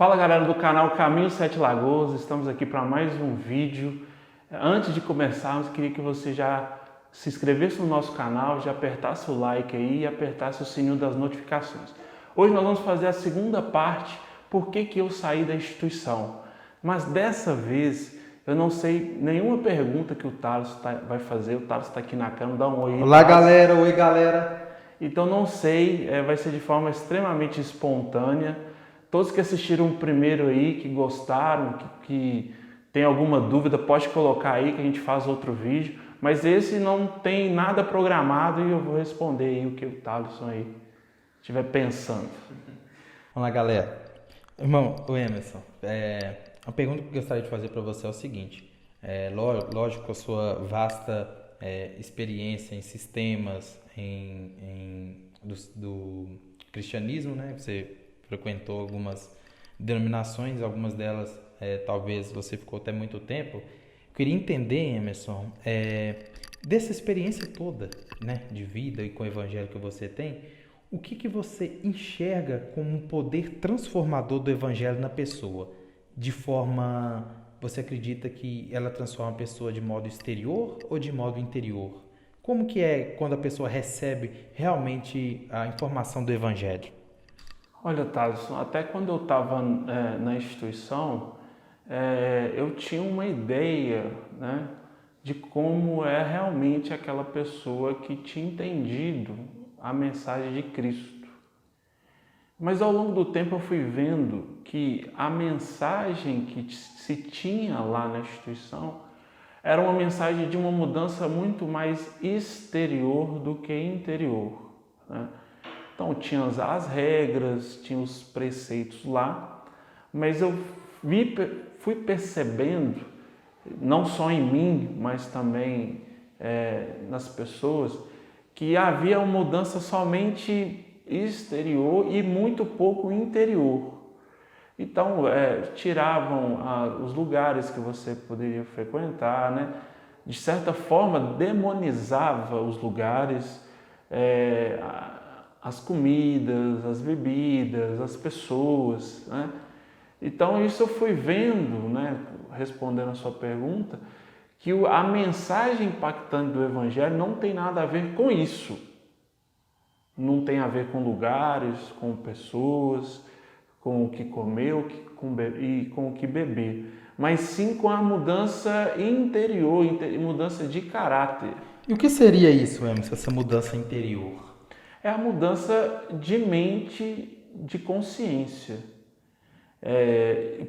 Fala galera do canal Caminho Sete Lagoas, estamos aqui para mais um vídeo. Antes de começarmos, queria que você já se inscrevesse no nosso canal, já apertasse o like aí e apertasse o sininho das notificações. Hoje nós vamos fazer a segunda parte, por que eu saí da instituição. Mas dessa vez eu não sei nenhuma pergunta que o Thales vai fazer. O Thales está aqui na câmera, dá um oi. Olá galera, oi galera. Então não sei, vai ser de forma extremamente espontânea. Todos que assistiram o primeiro aí, que gostaram, que tem alguma dúvida, pode colocar aí que a gente faz outro vídeo. Mas esse não tem nada programado e eu vou responder aí o que o Thaleson aí estiver pensando. Olá galera. Irmão, o Emerson, a pergunta que eu gostaria de fazer para você é o seguinte. Lógico, a sua vasta experiência em sistemas, do cristianismo, né? Você frequentou algumas denominações, algumas delas talvez você ficou até muito tempo. Eu queria entender, Emerson, dessa experiência toda, né, de vida e com o evangelho que você tem, o que você enxerga como um poder transformador do evangelho na pessoa? De forma, você acredita que ela transforma a pessoa de modo exterior ou de modo interior? Como que é quando a pessoa recebe realmente a informação do evangelho? Olha, Thaleson, até quando eu estava na instituição, eu tinha uma ideia, né, de como é realmente aquela pessoa que tinha entendido a mensagem de Cristo. Mas ao longo do tempo eu fui vendo que a mensagem que se tinha lá na instituição era uma mensagem de uma mudança muito mais exterior do que interior, né? Então tinha as regras, tinha os preceitos lá, mas eu fui percebendo, não só em mim, mas também nas pessoas, que havia uma mudança somente exterior e muito pouco interior. Então tiravam os lugares que você poderia frequentar, né? De certa forma demonizava os lugares, as comidas, as bebidas, as pessoas, né? Então isso eu fui vendo, né, respondendo a sua pergunta, que a mensagem impactante do Evangelho não tem nada a ver com isso. Não tem a ver com lugares, com pessoas, com o que comer e com o que beber, mas sim com a mudança interior, mudança de caráter. E o que seria isso, Emerson, essa mudança interior? É a mudança de mente, de consciência.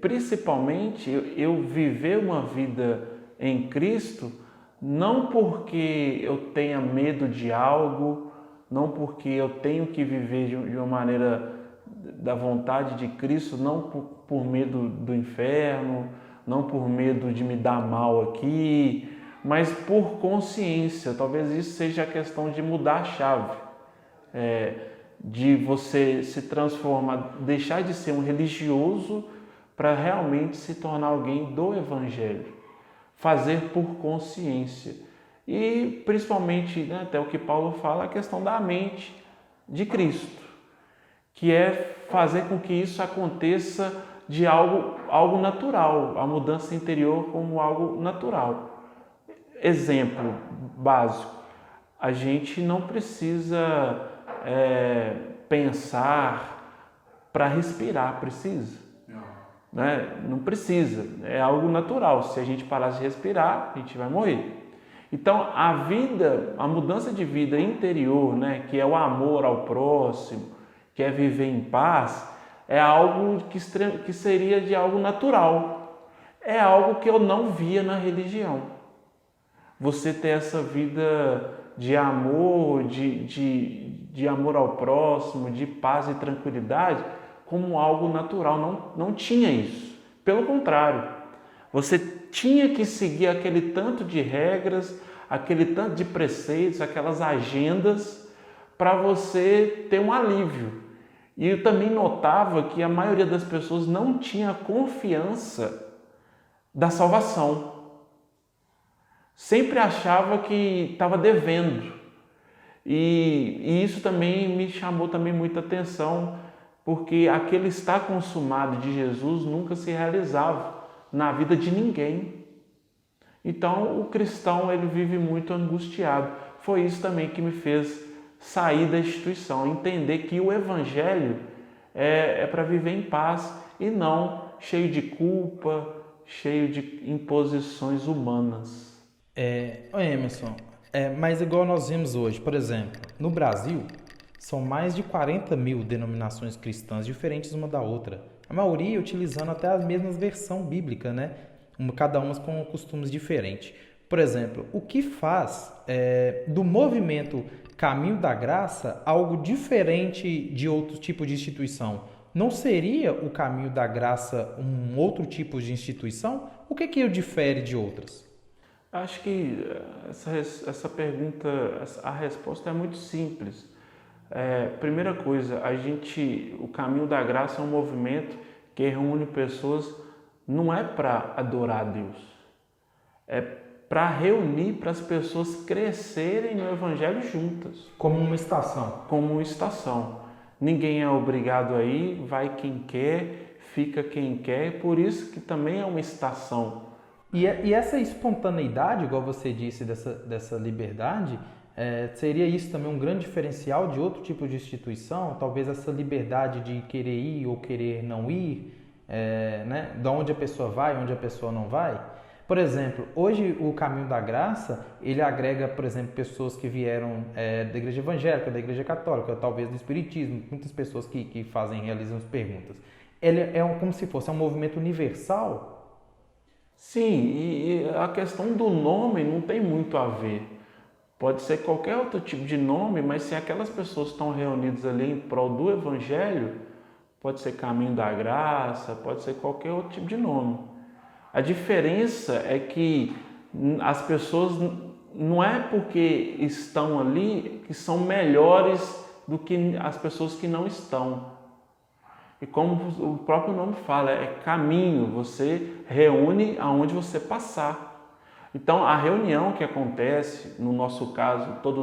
Principalmente eu viver uma vida em Cristo, não porque eu tenha medo de algo, não porque eu tenho que viver de uma maneira da vontade de Cristo, não por medo do inferno, não por medo de me dar mal aqui, mas por consciência. Talvez isso seja a questão de mudar a chave. De você se transformar, deixar de ser um religioso para realmente se tornar alguém do Evangelho, fazer por consciência. E principalmente, né, até o que Paulo fala, a questão da mente de Cristo, que é fazer com que isso aconteça de algo natural, a mudança interior como algo natural. Exemplo básico, a gente não precisa pensar para respirar, precisa? Não. Né? Não precisa, é algo natural. Se a gente parar de respirar, a gente vai morrer. Então a mudança de vida interior, né, que é o amor ao próximo, que é viver em paz, é algo que seria de algo natural. É algo que eu não via na religião. Você ter essa vida de amor, de amor ao próximo, de paz e tranquilidade, como algo natural. Não tinha isso. Pelo contrário, você tinha que seguir aquele tanto de regras, aquele tanto de preceitos, aquelas agendas, para você ter um alívio. E eu também notava que a maioria das pessoas não tinha confiança da salvação. Sempre achava que estava devendo. E isso também me chamou também muita atenção, porque aquele estar consumado de Jesus nunca se realizava na vida de ninguém. Então o cristão ele vive muito angustiado. Foi isso também que me fez sair da instituição, entender que o evangelho é para viver em paz e não cheio de culpa, cheio de imposições humanas. Emerson, mas igual nós vimos hoje, por exemplo, no Brasil, são mais de 40 mil denominações cristãs diferentes uma da outra. A maioria utilizando até a mesma versão bíblica, né? Cada uma com costumes diferentes. Por exemplo, o que faz do movimento Caminho da Graça algo diferente de outro tipo de instituição? Não seria o Caminho da Graça um outro tipo de instituição? O que o difere de outras? Acho que essa pergunta, a resposta é muito simples. Primeira coisa, o Caminho da Graça é um movimento que reúne pessoas, não é para adorar a Deus, é para reunir, para as pessoas crescerem no Evangelho juntas. Como uma estação. Como uma estação. Ninguém é obrigado a ir, vai quem quer, fica quem quer, por isso que também é uma estação. E essa espontaneidade, igual você disse, dessa liberdade, seria isso também um grande diferencial de outro tipo de instituição? Talvez essa liberdade de querer ir ou querer não ir, né? De onde a pessoa vai, onde a pessoa não vai. Por exemplo, hoje o Caminho da Graça, ele agrega, por exemplo, pessoas que vieram da igreja evangélica, da igreja católica, talvez do espiritismo, muitas pessoas que realizam as perguntas. Ele como se fosse um movimento universal. Sim, e a questão do nome não tem muito a ver. Pode ser qualquer outro tipo de nome, mas se aquelas pessoas estão reunidas ali em prol do Evangelho, pode ser Caminho da Graça, pode ser qualquer outro tipo de nome. A diferença é que as pessoas, não é porque estão ali que são melhores do que as pessoas que não estão. E como o próprio nome fala, é caminho, você reúne aonde você passar. Então a reunião que acontece, no nosso caso, todo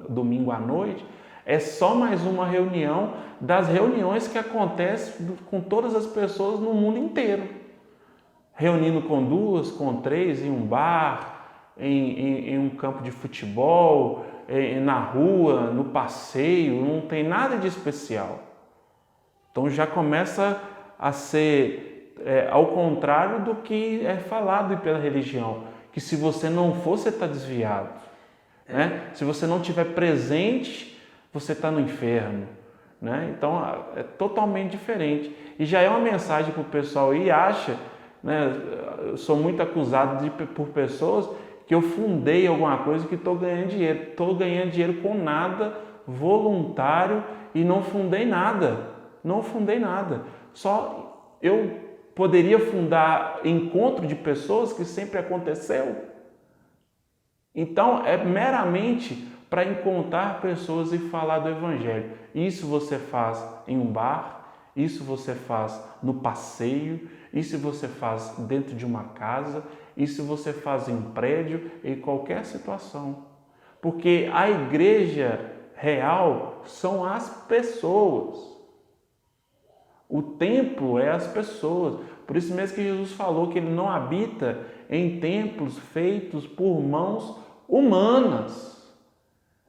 domingo à noite, é só mais uma reunião das reuniões que acontecem com todas as pessoas no mundo inteiro. Reunindo com 2, com 3, em um bar, em um campo de futebol, na rua, no passeio, não tem nada de especial. Então já começa a ser ao contrário do que é falado pela religião, que se você não for, você está desviado. Né? Se você não estiver presente, você está no inferno. Né? Então é totalmente diferente. E já é uma mensagem para o pessoal e acha, né? Eu sou muito acusado por pessoas que eu fundei alguma coisa que estou ganhando dinheiro. Estou ganhando dinheiro com nada, voluntário, e não fundei nada. Não fundei nada. Só eu poderia fundar encontro de pessoas que sempre aconteceu. Então é meramente para encontrar pessoas e falar do Evangelho. Isso você faz em um bar, isso você faz no passeio, isso você faz dentro de uma casa, isso você faz em prédio, em qualquer situação. Porque a igreja real são as pessoas. O templo é as pessoas. Por isso mesmo que Jesus falou que ele não habita em templos feitos por mãos humanas.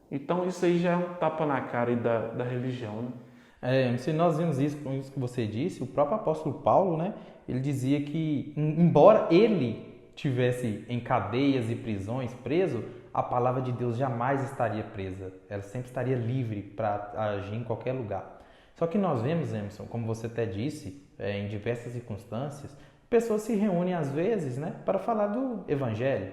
Então isso aí já é um tapa na cara da religião, né? Se nós vimos isso com isso que você disse, o próprio apóstolo Paulo, né, ele dizia que, embora ele tivesse em cadeias e prisões preso, a palavra de Deus jamais estaria presa. Ela sempre estaria livre para agir em qualquer lugar. Só que nós vemos, Emerson, como você até disse, em diversas circunstâncias, pessoas se reúnem às vezes, né, para falar do Evangelho.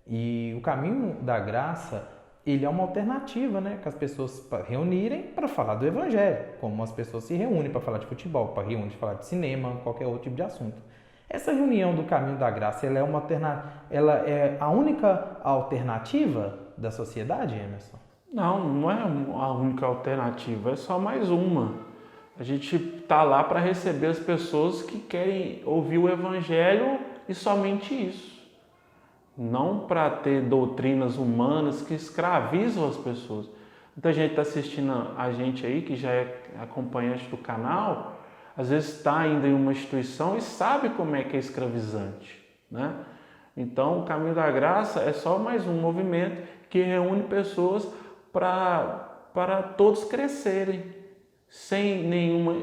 E o Caminho da Graça, ele é uma alternativa, né, que as pessoas reunirem para falar do Evangelho, como as pessoas se reúnem para falar de futebol, para reúnem para falar de cinema, qualquer outro tipo de assunto. Essa reunião do Caminho da Graça, ela é a única alternativa da sociedade, Emerson? Não é a única alternativa, é só mais uma. A gente está lá para receber as pessoas que querem ouvir o Evangelho e somente isso. Não para ter doutrinas humanas que escravizam as pessoas, Muita gente está assistindo a gente aí, que já é acompanhante do canal, às vezes está ainda em uma instituição e sabe como é que é escravizante, né? Então, o Caminho da Graça é só mais um movimento que reúne pessoas para todos crescerem, sem nenhuma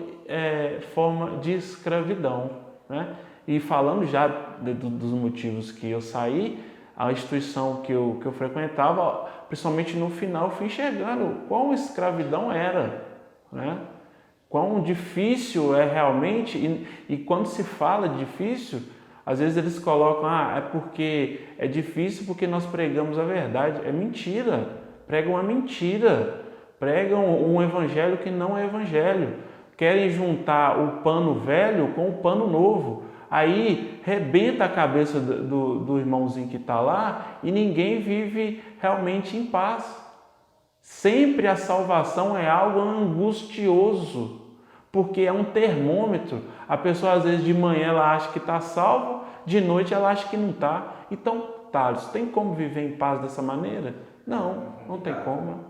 forma de escravidão, né? E falando já dos motivos que eu saí, a instituição que eu frequentava, principalmente no final, eu fui enxergando quão escravidão era, né? Quão difícil é realmente, e quando se fala de difícil, às vezes eles colocam, é porque é difícil porque nós pregamos a verdade. É mentira, pregam a mentira, pregam um evangelho que não é evangelho. Querem juntar o pano velho com o pano novo. Aí rebenta a cabeça do irmãozinho que está lá e ninguém vive realmente em paz. Sempre a salvação é algo angustioso, porque é um termômetro. A pessoa às vezes de manhã ela acha que está salva, de noite ela acha que não está. Então, Thales, tem como viver em paz dessa maneira? Não tem como.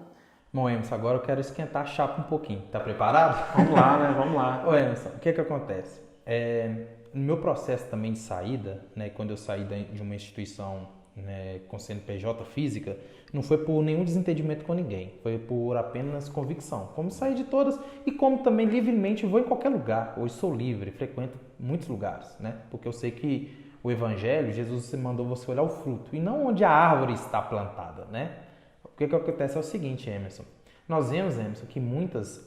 Bom, Emerson, agora eu quero esquentar a chapa um pouquinho. Tá preparado? Vamos lá, né? Vamos lá. Ô Emerson, o que acontece? No meu processo também de saída, né, quando eu saí de uma instituição, né, com CNPJ física, não foi por nenhum desentendimento com ninguém, foi por apenas convicção. Como saí de todas e como também livremente vou em qualquer lugar. Hoje sou livre, frequento muitos lugares, né? Porque eu sei que o Evangelho, Jesus mandou você olhar o fruto e não onde a árvore está plantada, né? O que acontece é o seguinte, Emerson. Nós vemos, Emerson, que muitas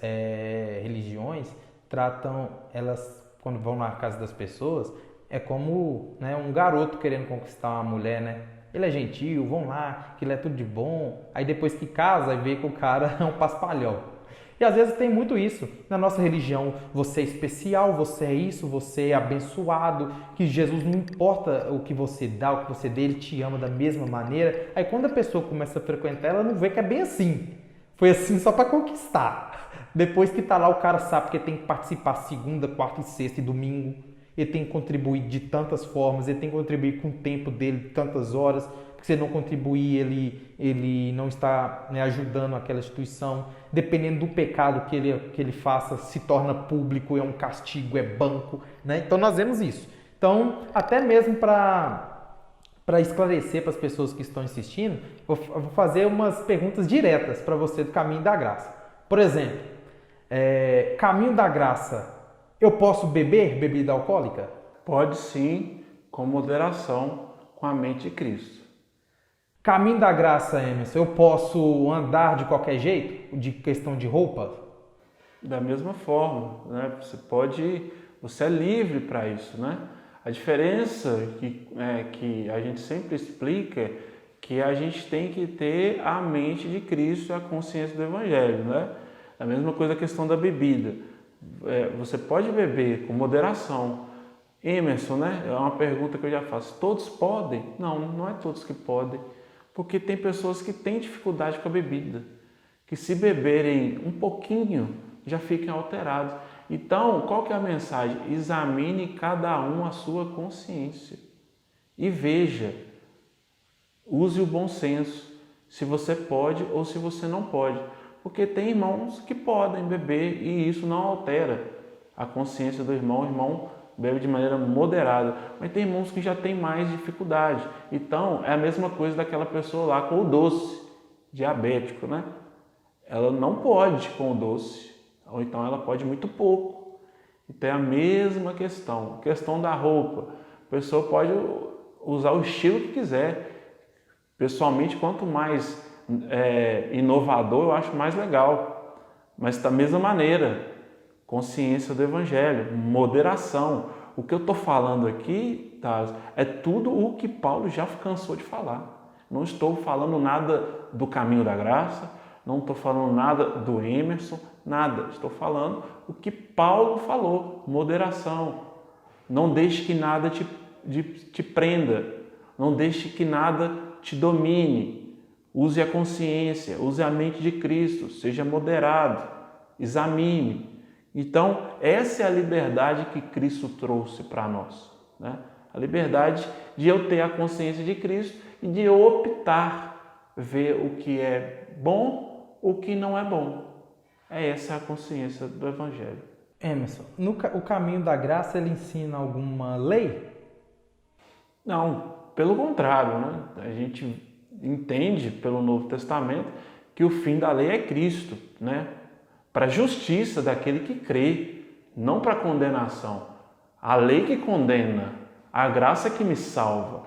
religiões tratam elas, quando vão na casa das pessoas, é como, né, um garoto querendo conquistar uma mulher, né? Ele é gentil, vão lá, que ele é tudo de bom. Aí depois que casa, vê que o cara é um paspalhão. E às vezes tem muito isso. Na nossa religião, você é especial, você é isso, você é abençoado, que Jesus não importa o que você dá, o que você dê, Ele te ama da mesma maneira. Aí quando a pessoa começa a frequentar, ela não vê que é bem assim. Foi assim só para conquistar. Depois que tá lá, o cara sabe que tem que participar segunda, quarta e sexta e domingo. Ele tem que contribuir de tantas formas, ele tem que contribuir com o tempo dele, tantas horas. Porque se ele não contribuir, ele não está, né, ajudando aquela instituição. Dependendo do pecado que ele faça, se torna público, é um castigo, é banco, né? Então nós vemos isso. Então, até mesmo para esclarecer para as pessoas que estão assistindo, eu vou fazer umas perguntas diretas para você do Caminho da Graça. Por exemplo, Caminho da Graça, eu posso beber bebida alcoólica? Pode sim, com moderação, com a mente de Cristo. Caminho da Graça, Emerson, eu posso andar de qualquer jeito, de questão de roupa? Da mesma forma, né? Você é livre para isso, né? A diferença que a gente sempre explica é que a gente tem que ter a mente de Cristo e a consciência do Evangelho, né? A mesma coisa a questão da bebida. Você pode beber com moderação. Emerson, né? É uma pergunta que eu já faço. Todos podem? Não é todos que podem. Porque tem pessoas que têm dificuldade com a bebida, que se beberem um pouquinho já ficam alterados. Então, qual que é a mensagem? Examine cada um a sua consciência e veja, use o bom senso, se você pode ou se você não pode. Porque tem irmãos que podem beber e isso não altera a consciência do irmão. O irmão bebe de maneira moderada, mas tem irmãos que já têm mais dificuldade. Então, é a mesma coisa daquela pessoa lá com o doce, diabético, né? Ela não pode com o doce, ou então ela pode muito pouco. Então, é a mesma questão. A questão da roupa, a pessoa pode usar o estilo que quiser. Pessoalmente, quanto mais inovador, eu acho mais legal. Mas da mesma maneira, consciência do Evangelho, moderação. O que eu estou falando aqui, tá, é tudo o que Paulo já cansou de falar. Não estou falando nada do Caminho da Graça, não estou falando nada do Emerson, nada. Estou falando o que Paulo falou, moderação. Não deixe que nada te prenda, não deixe que nada te domine. Use a consciência, use a mente de Cristo, seja moderado, examine. Então, essa é a liberdade que Cristo trouxe para nós, né? A liberdade de eu ter a consciência de Cristo e de eu optar, ver o que é bom o que não é bom. Essa é a consciência do Evangelho. Emerson, o caminho da graça, ele ensina alguma lei? Não, pelo contrário, né? A gente entende pelo Novo Testamento que o fim da lei é Cristo, né? Para a justiça daquele que crê, não para a condenação. A lei que condena, a graça que me salva.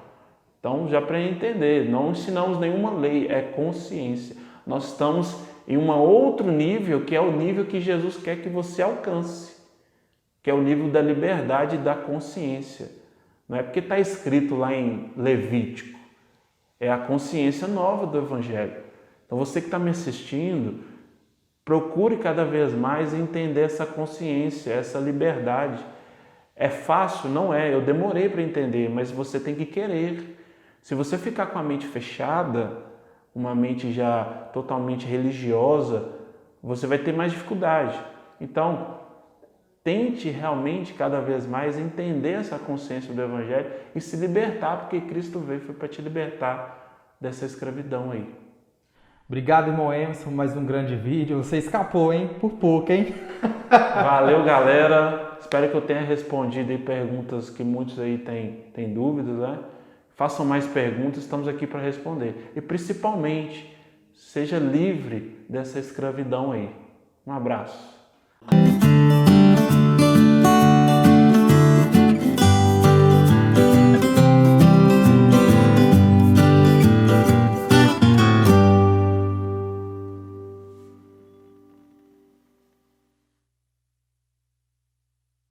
Então, já para entender, não ensinamos nenhuma lei, é consciência. Nós estamos em um outro nível, que é o nível que Jesus quer que você alcance, que é o nível da liberdade e da consciência. Não é porque está escrito lá em Levítico, é a consciência nova do Evangelho. Então, você que está me assistindo, procure cada vez mais entender essa consciência, essa liberdade. É fácil? Não é. Eu demorei para entender, mas você tem que querer. Se você ficar com a mente fechada, uma mente já totalmente religiosa, você vai ter mais dificuldade. Então, tente realmente cada vez mais entender essa consciência do Evangelho e se libertar, porque Cristo veio foi para te libertar dessa escravidão aí. Obrigado, irmão Emerson, mais um grande vídeo. Você escapou, hein? Por pouco, hein? Valeu, galera. Espero que eu tenha respondido aí perguntas que muitos aí têm dúvidas, né? Façam mais perguntas, estamos aqui para responder. E principalmente, seja livre dessa escravidão aí. Um abraço.